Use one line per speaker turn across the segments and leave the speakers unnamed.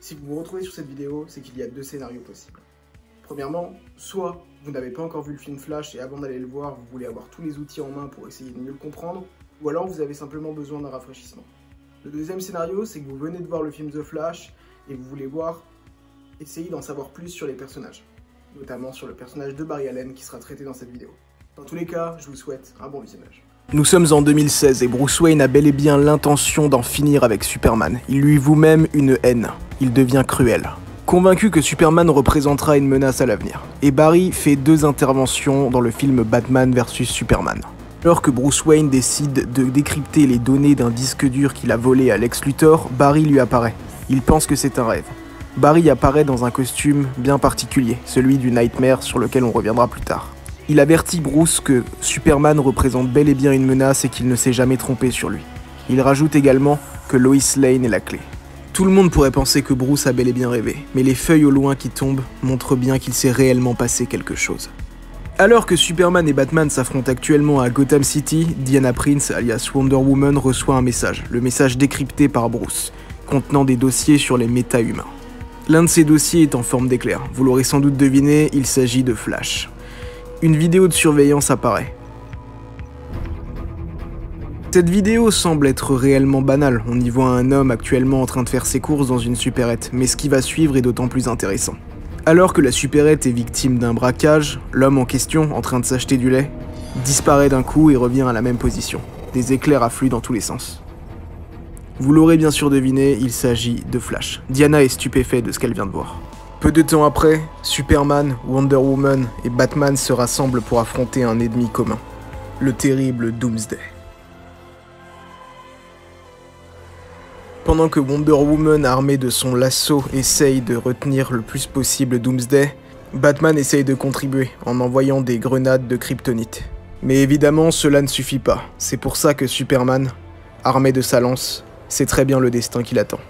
Si vous vous retrouvez sur cette vidéo, c'est qu'il y a deux scénarios possibles. Premièrement, soit vous n'avez pas encore vu le film Flash et avant d'aller le voir, vous voulez avoir tous les outils en main pour essayer de mieux le comprendre, ou alors vous avez simplement besoin d'un rafraîchissement. Le deuxième scénario, c'est que vous venez de voir le film The Flash et vous voulez essayer d'en savoir plus sur les personnages, notamment sur le personnage de Barry Allen qui sera traité dans cette vidéo. Dans tous les cas, je vous souhaite un bon visionnage.
Nous sommes en 2016 et Bruce Wayne a bel et bien l'intention d'en finir avec Superman. Il lui voue même une haine. Il devient cruel. Convaincu que Superman représentera une menace à l'avenir. Et Barry fait deux interventions dans le film Batman vs Superman. Alors que Bruce Wayne décide de décrypter les données d'un disque dur qu'il a volé à Lex Luthor, Barry lui apparaît. Il pense que c'est un rêve. Barry apparaît dans un costume bien particulier, celui du Nightmare sur lequel on reviendra plus tard. Il avertit Bruce que Superman représente bel et bien une menace et qu'il ne s'est jamais trompé sur lui. Il rajoute également que Lois Lane est la clé. Tout le monde pourrait penser que Bruce a bel et bien rêvé, mais les feuilles au loin qui tombent montrent bien qu'il s'est réellement passé quelque chose. Alors que Superman et Batman s'affrontent actuellement à Gotham City, Diana Prince, alias Wonder Woman, reçoit un message, le message décrypté par Bruce, contenant des dossiers sur les méta-humains. L'un de ces dossiers est en forme d'éclair. Vous l'aurez sans doute deviné, il s'agit de Flash. Une vidéo de surveillance apparaît. Cette vidéo semble être réellement banale, on y voit un homme actuellement en train de faire ses courses dans une supérette, mais ce qui va suivre est d'autant plus intéressant. Alors que la supérette est victime d'un braquage, l'homme en question, en train de s'acheter du lait, disparaît d'un coup et revient à la même position. Des éclairs affluent dans tous les sens. Vous l'aurez bien sûr deviné, il s'agit de Flash. Diana est stupéfaite de ce qu'elle vient de voir. Peu de temps après, Superman, Wonder Woman et Batman se rassemblent pour affronter un ennemi commun, le terrible Doomsday. Pendant que Wonder Woman, armée de son lasso, essaye de retenir le plus possible Doomsday, Batman essaye de contribuer en envoyant des grenades de kryptonite. Mais évidemment, cela ne suffit pas. C'est pour ça que Superman, armé de sa lance, sait très bien le destin qui l'attend.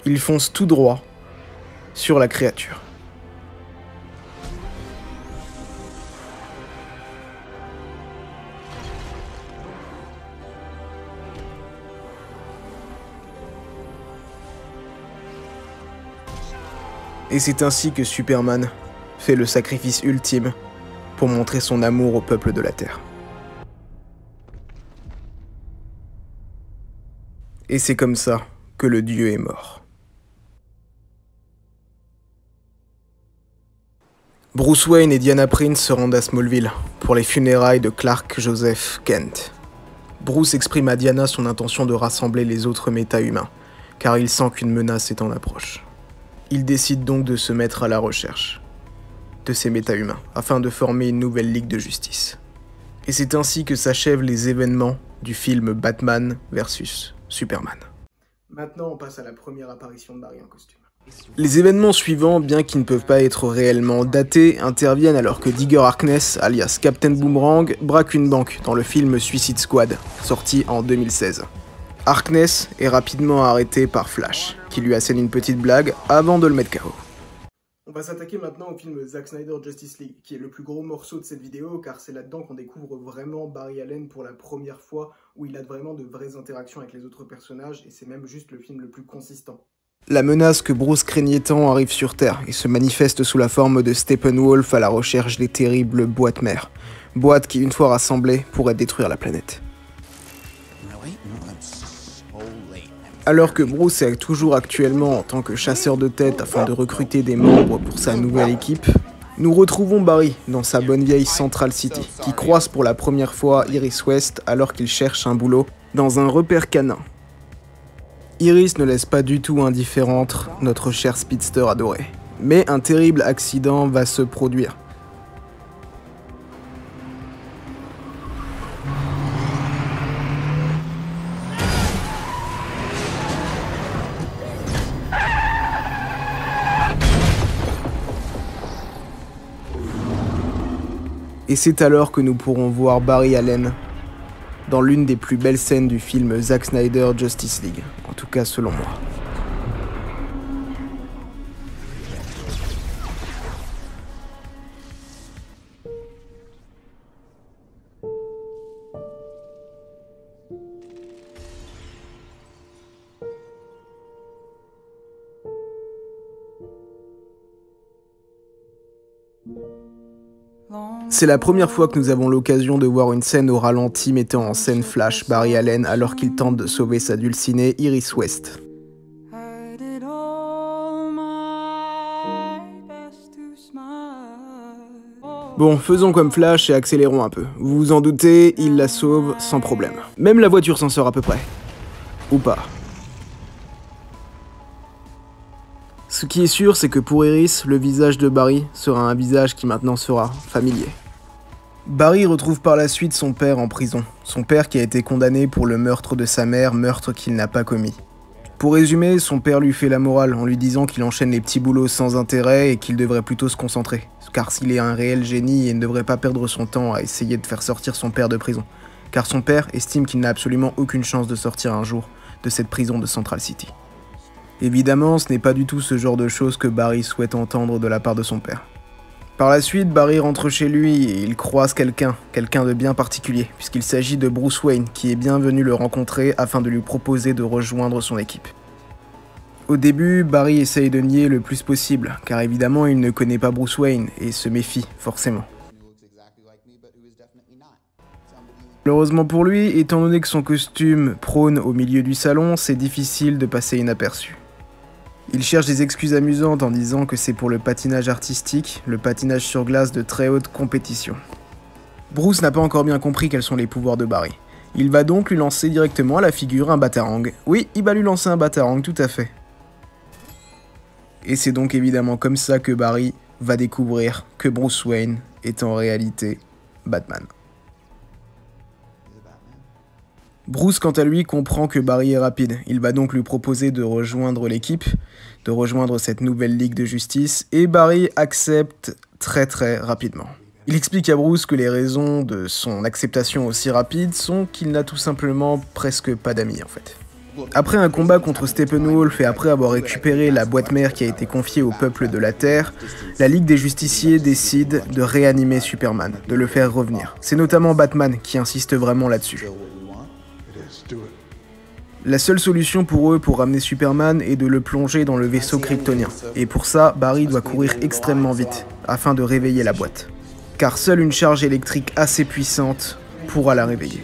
Il fonce tout droit sur la créature. Et c'est ainsi que Superman fait le sacrifice ultime pour montrer son amour au peuple de la Terre. Et c'est comme ça que le dieu est mort. Bruce Wayne et Diana Prince se rendent à Smallville pour les funérailles de Clark Joseph Kent. Bruce exprime à Diana son intention de rassembler les autres méta-humains, car il sent qu'une menace est en approche. Il décide donc de se mettre à la recherche de ces méta-humains, afin de former une nouvelle Ligue de Justice. Et c'est ainsi que s'achèvent les événements du film Batman vs Superman.
Maintenant, on passe à la première apparition de Barry en costume.
Les événements suivants, bien qu'ils ne peuvent pas être réellement datés, interviennent alors que Digger Harkness, alias Captain Boomerang, braque une banque dans le film Suicide Squad, sorti en 2016. Harkness est rapidement arrêté par Flash, qui lui assène une petite blague avant de le mettre KO.
On va s'attaquer maintenant au film Zack Snyder Justice League, qui est le plus gros morceau de cette vidéo, car c'est là-dedans qu'on découvre vraiment Barry Allen pour la première fois, où il a vraiment de vraies interactions avec les autres personnages, et c'est même juste le film le plus consistant.
La menace que Bruce craignait tant arrive sur Terre, et se manifeste sous la forme de Steppenwolf à la recherche des terribles boîtes mères. Boîtes qui, une fois rassemblées, pourraient détruire la planète. Alors que Bruce est toujours actuellement en tant que chasseur de tête afin de recruter des membres pour sa nouvelle équipe, nous retrouvons Barry dans sa bonne vieille Central City, qui croise pour la première fois Iris West alors qu'il cherche un boulot dans un repère canin. Iris ne laisse pas du tout indifférente notre cher speedster adoré. Mais un terrible accident va se produire. Et c'est alors que nous pourrons voir Barry Allen dans l'une des plus belles scènes du film Zack Snyder Justice League, en tout cas selon moi. C'est la première fois que nous avons l'occasion de voir une scène au ralenti mettant en scène Flash Barry Allen alors qu'il tente de sauver sa dulcinée Iris West. Bon, faisons comme Flash et accélérons un peu. Vous vous en doutez, il la sauve sans problème. Même la voiture s'en sort à peu près. Ou pas. Ce qui est sûr, c'est que pour Iris, le visage de Barry sera un visage qui maintenant sera familier. Barry retrouve par la suite son père en prison. Son père qui a été condamné pour le meurtre de sa mère, meurtre qu'il n'a pas commis. Pour résumer, son père lui fait la morale en lui disant qu'il enchaîne les petits boulots sans intérêt et qu'il devrait plutôt se concentrer. Car s'il est un réel génie, il ne devrait pas perdre son temps à essayer de faire sortir son père de prison. Car son père estime qu'il n'a absolument aucune chance de sortir un jour de cette prison de Central City. Évidemment, ce n'est pas du tout ce genre de choses que Barry souhaite entendre de la part de son père. Par la suite, Barry rentre chez lui et il croise quelqu'un de bien particulier, puisqu'il s'agit de Bruce Wayne, qui est bien venu le rencontrer afin de lui proposer de rejoindre son équipe. Au début, Barry essaye de nier le plus possible, car évidemment il ne connaît pas Bruce Wayne et se méfie, forcément. Malheureusement pour lui, étant donné que son costume prône au milieu du salon, c'est difficile de passer inaperçu. Il cherche des excuses amusantes en disant que c'est pour le patinage artistique, le patinage sur glace de très haute compétition. Bruce n'a pas encore bien compris quels sont les pouvoirs de Barry. Il va donc lui lancer directement à la figure un batarang. Oui, il va lui lancer un batarang, tout à fait. Et c'est donc évidemment comme ça que Barry va découvrir que Bruce Wayne est en réalité Batman. Bruce, quant à lui, comprend que Barry est rapide. Il va donc lui proposer de rejoindre l'équipe, de rejoindre cette nouvelle ligue de justice, et Barry accepte très rapidement. Il explique à Bruce que les raisons de son acceptation aussi rapide sont qu'il n'a tout simplement presque pas d'amis en fait. Après un combat contre Steppenwolf et après avoir récupéré la boîte mère qui a été confiée au peuple de la Terre, la Ligue des Justiciers décide de réanimer Superman, de le faire revenir. C'est notamment Batman qui insiste vraiment là-dessus. La seule solution pour eux pour ramener Superman est de le plonger dans le vaisseau kryptonien. Et pour ça, Barry doit courir extrêmement vite, afin de réveiller la boîte. Car seule une charge électrique assez puissante pourra la réveiller.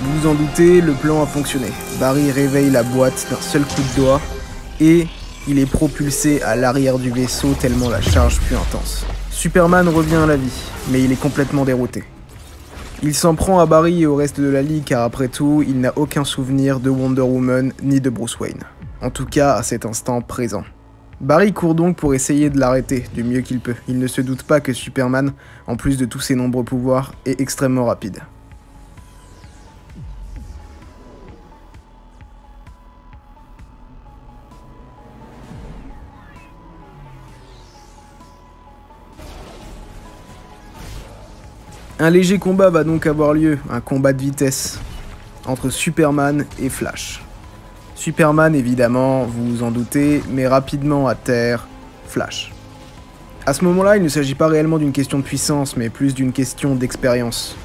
Vous vous en doutez, le plan a fonctionné. Barry réveille la boîte d'un seul coup de doigt et il est propulsé à l'arrière du vaisseau tellement la charge fut intense. Superman revient à la vie, mais il est complètement dérouté. Il s'en prend à Barry et au reste de la Ligue car après tout, il n'a aucun souvenir de Wonder Woman ni de Bruce Wayne. En tout cas, à cet instant présent. Barry court donc pour essayer de l'arrêter du mieux qu'il peut. Il ne se doute pas que Superman, en plus de tous ses nombreux pouvoirs, est extrêmement rapide. Un léger combat va donc avoir lieu, un combat de vitesse, entre Superman et Flash. Superman, évidemment, vous vous en doutez, met rapidement à terre Flash. À ce moment-là, il ne s'agit pas réellement d'une question de puissance, mais plus d'une question d'expérience.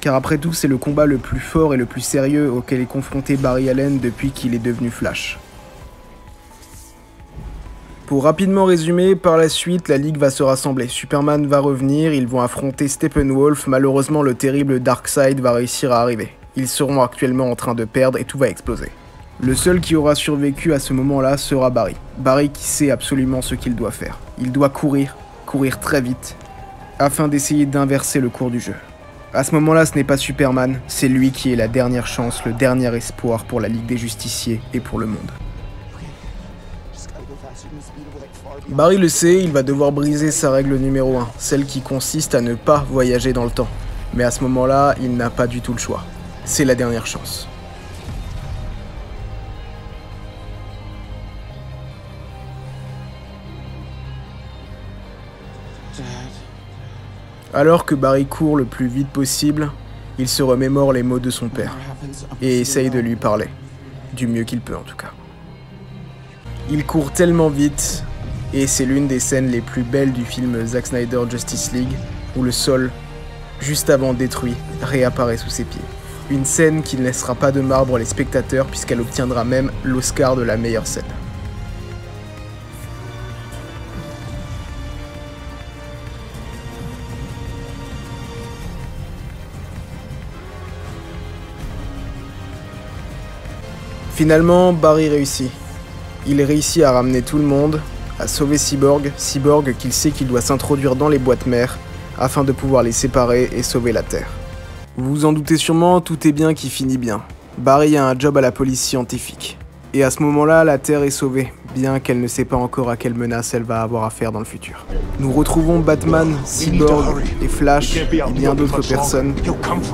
Car après tout, c'est le combat le plus fort et le plus sérieux auquel est confronté Barry Allen depuis qu'il est devenu Flash. Pour rapidement résumer, par la suite, la Ligue va se rassembler. Superman va revenir, ils vont affronter Steppenwolf. Malheureusement, le terrible Darkseid va réussir à arriver. Ils seront actuellement en train de perdre et tout va exploser. Le seul qui aura survécu à ce moment-là sera Barry. Barry qui sait absolument ce qu'il doit faire. Il doit courir très vite, afin d'essayer d'inverser le cours du jeu. À ce moment-là, ce n'est pas Superman, c'est lui qui est la dernière chance, le dernier espoir pour la Ligue des Justiciers et pour le monde. Barry le sait, il va devoir briser sa règle numéro 1, celle qui consiste à ne pas voyager dans le temps. Mais à ce moment-là, il n'a pas du tout le choix. C'est la dernière chance. Alors que Barry court le plus vite possible, il se remémore les mots de son père et essaye de lui parler, du mieux qu'il peut en tout cas. Il court tellement vite, et c'est l'une des scènes les plus belles du film Zack Snyder Justice League, où le sol, juste avant détruit, réapparaît sous ses pieds. Une scène qui ne laissera pas de marbre les spectateurs puisqu'elle obtiendra même l'Oscar de la meilleure scène. Finalement, Barry réussit. Il réussit à ramener tout le monde, à sauver Cyborg qu'il sait qu'il doit s'introduire dans les boîtes mères afin de pouvoir les séparer et sauver la Terre. Vous vous en doutez sûrement, tout est bien qui finit bien. Barry a un job à la police scientifique. Et à ce moment-là, la Terre est sauvée, bien qu'elle ne sait pas encore à quelle menace elle va avoir affaire dans le futur. Nous retrouvons Batman, Cyborg et Flash et bien d'autres personnes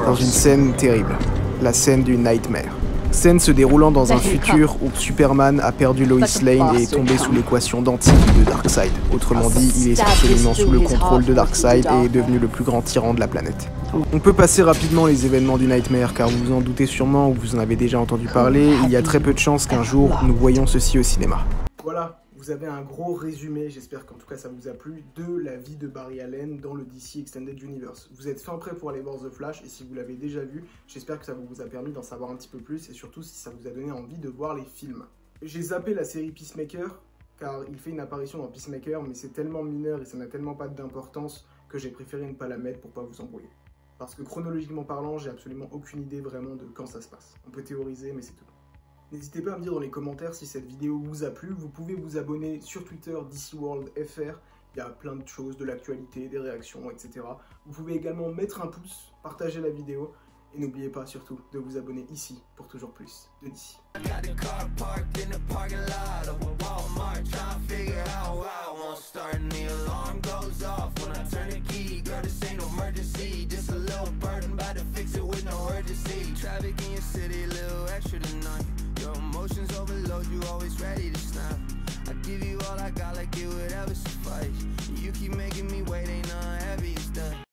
dans une scène terrible, la scène du Nightmare. Scène se déroulant dans un futur où Superman a perdu Lois Lane et est tombé sous l'équation d'Anti de Darkseid. Autrement dit, il est absolument sous le contrôle de Darkseid et est devenu le plus grand tyran de la planète. On peut passer rapidement les événements du Nightmare car vous vous en doutez sûrement ou vous en avez déjà entendu parler, il y a très peu de chances qu'un jour nous voyions ceci au cinéma.
Voilà, vous avez un gros résumé, j'espère qu'en tout cas ça vous a plu, de la vie de Barry Allen dans le DC Extended Universe. Vous êtes fin prêt pour aller voir The Flash et si vous l'avez déjà vu, j'espère que ça vous a permis d'en savoir un petit peu plus et surtout si ça vous a donné envie de voir les films. J'ai zappé la série Peacemaker car il fait une apparition dans Peacemaker mais c'est tellement mineur et ça n'a tellement pas d'importance que j'ai préféré ne pas la mettre pour pas vous embrouiller. Parce que chronologiquement parlant, j'ai absolument aucune idée vraiment de quand ça se passe. On peut théoriser mais c'est tout. N'hésitez pas à me dire dans les commentaires si cette vidéo vous a plu. Vous pouvez vous abonner sur Twitter DCWorldFR. Il y a plein de choses, de l'actualité, des réactions, etc. Vous pouvez également mettre un pouce, partager la vidéo. Et n'oubliez pas surtout de vous abonner ici pour toujours plus de DC.